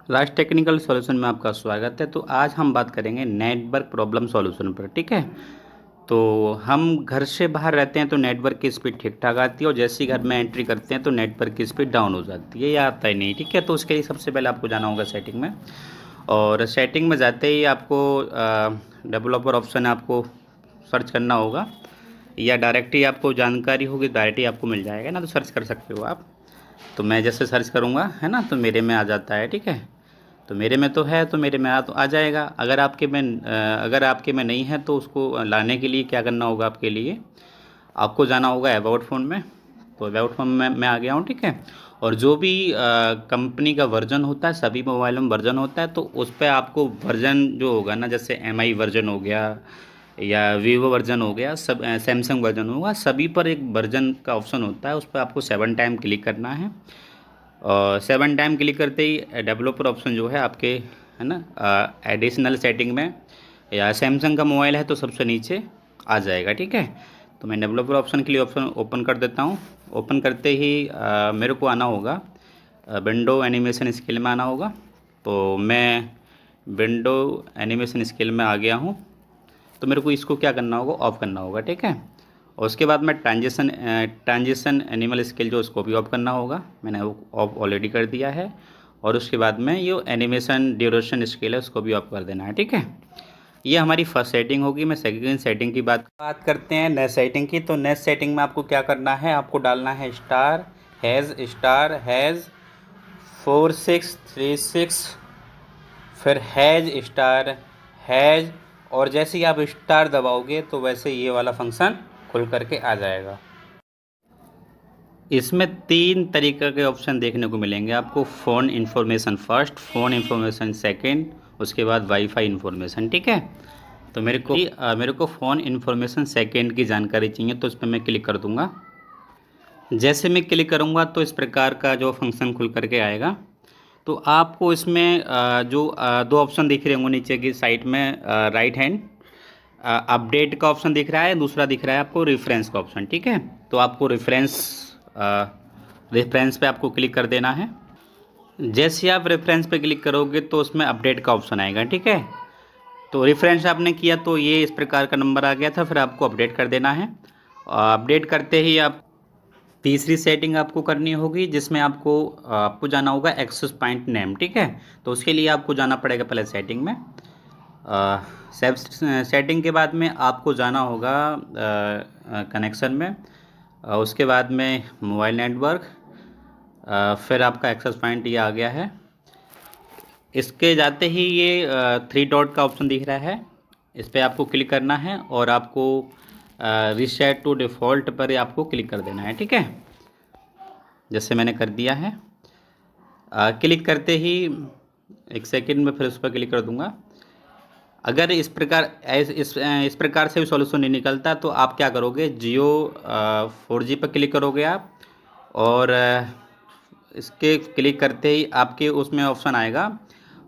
Last technical solution में आपका स्वागत है। तो आज हम बात करेंगे नेटवर्क प्रॉब्लम सॉल्यूशन पर। ठीक है, तो हम घर से बाहर रहते हैं तो नेटवर्क की स्पीड ठीक ठाक आती है, और जैसे ही घर में एंट्री करते हैं तो नेटवर्क की स्पीड डाउन हो जाती है या आता ही नहीं। ठीक है, तो उसके लिए सबसे पहले आपको जाना होगा सेटिंग में, और सेटिंग में जाते ही आपको डेवलपर ऑप्शन आपको सर्च करना होगा, या डायरेक्ट ही आपको जानकारी होगी, डायरेक्ट ही आपको मिल जाएगा ना, तो सर्च कर सकते हो आप। तो मैं जैसे सर्च करूँगा है ना, तो मेरे में आ जाता है। ठीक है, तो मेरे में तो है, तो मेरे में आ जाएगा। अगर आपके में नहीं है तो उसको लाने के लिए क्या करना होगा, आपके लिए आपको जाना होगा अबाउट फ़ोन में। तो अबाउट फ़ोन में मैं आ गया हूँ। ठीक है, और जो भी कंपनी का वर्जन होता है, सभी मोबाइलों में वर्जन होता है, तो उस पर आपको वर्जन जो होगा ना, जैसे MI वर्जन हो गया या वीवो वर्जन हो गया, सब सैमसंग वर्जन होगा, सभी पर एक वर्जन का ऑप्शन होता है। उस पर आपको 7 टाइम क्लिक करना है, और 7 टाइम क्लिक करते ही डेवलपर ऑप्शन जो है आपके, है ना, एडिशनल सेटिंग में, या सैमसंग का मोबाइल है तो सबसे नीचे आ जाएगा। ठीक है, तो मैं डेवलपर ऑप्शन के लिए ऑप्शन ओपन कर देता हूँ। ओपन करते ही मेरे को आना होगा विंडो एनिमेशन स्किल में आना होगा। तो मैं विंडो एनिमेशन स्किल में आ गया हूँ। तो मेरे को इसको क्या करना होगा, ऑफ़ करना होगा। ठीक है, और उसके बाद में ट्रांजिशन एनिमल स्केल जो उसको भी ऑफ करना होगा, मैंने वो ऑफ ऑलरेडी कर दिया है। और उसके बाद में ये एनिमेशन ड्यूरेशन स्केल है, उसको भी ऑफ कर देना है। ठीक है, ये हमारी फर्स्ट सेटिंग होगी। मैं सेकंड सेटिंग की बात करते हैं, नेक्स्ट सेटिंग की। तो नेक्स्ट सेटिंग में आपको क्या करना है, आपको डालना है स्टार हैज़ 4636, फिर हैज़, और जैसे ही आप स्टार दबाओगे तो वैसे ये वाला फंक्शन खुल करके आ जाएगा। इसमें 3 तरीक़े के ऑप्शन देखने को मिलेंगे आपको। Phone information first, phone information second, उसके बाद वाईफाई इन्फॉर्मेशन। ठीक है, तो मेरे को फ़ोन इन्फॉर्मेशन सेकंड की जानकारी चाहिए, तो इस पर मैं क्लिक कर दूंगा। जैसे मैं क्लिक करूंगा तो इस प्रकार का जो फंक्शन खुल करके आएगा। तो आपको इसमें जो 2 ऑप्शन दिख रहे होंगे नीचे की साइड में, राइट हैंड अपडेट का ऑप्शन दिख रहा है, दूसरा दिख रहा है आपको रेफरेंस का ऑप्शन। ठीक है, तो आपको रेफरेंस पे आपको क्लिक कर देना है। जैसे आप रेफरेंस पे क्लिक करोगे तो उसमें अपडेट का ऑप्शन आएगा। ठीक है, तो रेफरेंस आपने किया तो ये इस प्रकार का नंबर आ गया था, फिर आपको अपडेट कर देना है। अपडेट करते ही आप तीसरी सेटिंग आपको करनी होगी, जिसमें आपको जाना होगा एक्सेस पॉइंट नेम। ठीक है, तो उसके लिए आपको जाना पड़ेगा पहले सेटिंग में। सेटिंग के बाद में आपको जाना होगा कनेक्शन में, उसके बाद में मोबाइल नेटवर्क, फिर आपका एक्सेस पॉइंट ये आ गया है। इसके जाते ही ये 3 डॉट का ऑप्शन दिख रहा है, इस पर आपको क्लिक करना है, और आपको रीसेट टू डिफ़ॉल्ट पर आपको क्लिक कर देना है। ठीक है, जैसे मैंने कर दिया है। क्लिक करते ही 1 सेकंड में फिर उस पर क्लिक कर दूंगा। अगर इस प्रकार से भी सॉल्यूशन नहीं निकलता तो आप क्या करोगे, जियो 4G पर क्लिक करोगे आप, और इसके क्लिक करते ही आपके उसमें ऑप्शन आएगा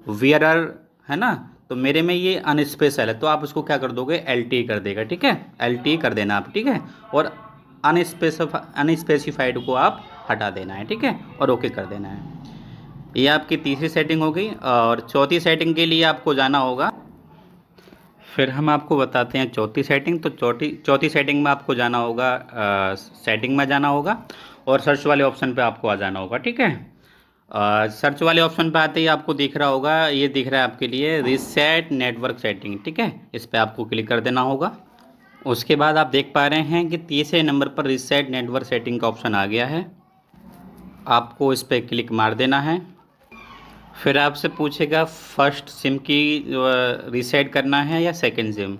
वेयरर, है ना। तो मेरे में ये अनस्पेशल है, तो आप उसको क्या कर दोगे, LTE कर देगा। ठीक है, LTE कर देना आप। ठीक है, और अनस्पेसिफाइड को आप हटा देना है। ठीक है, और ओके कर देना है। ये आपकी तीसरी सेटिंग हो गई, और चौथी सेटिंग के लिए आपको जाना होगा। फिर हम आपको बताते हैं चौथी सेटिंग। तो चौथी सेटिंग में आपको जाना होगा, सेटिंग में जाना होगा, और सर्च वाले ऑप्शन पे आपको आ जाना होगा। ठीक है, सर्च वाले ऑप्शन पे आते ही आपको दिख रहा होगा, ये दिख रहा है आपके लिए रीसेट नेटवर्क सेटिंग। ठीक है, इस पर आपको क्लिक कर देना होगा। उसके बाद आप देख पा रहे हैं कि तीसरे नंबर पर रीसेट नेटवर्क सेटिंग का ऑप्शन आ गया है, आपको इस पर क्लिक मार देना है। फिर आपसे पूछेगा फर्स्ट सिम की रीसेट करना है या सेकंड सिम।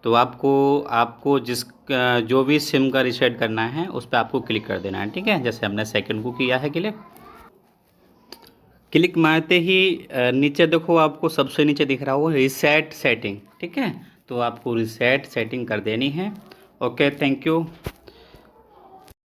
तो आपको जो भी सिम का रीसेट करना है उस पर आपको क्लिक कर देना है। ठीक है, जैसे हमने सेकंड को किया है क्लिक मारते ही नीचे देखो, आपको सबसे नीचे दिख रहा होगा रीसेट सेटिंग। ठीक है, तो आपको रीसेट सेटिंग कर देनी है। Okay, thank you.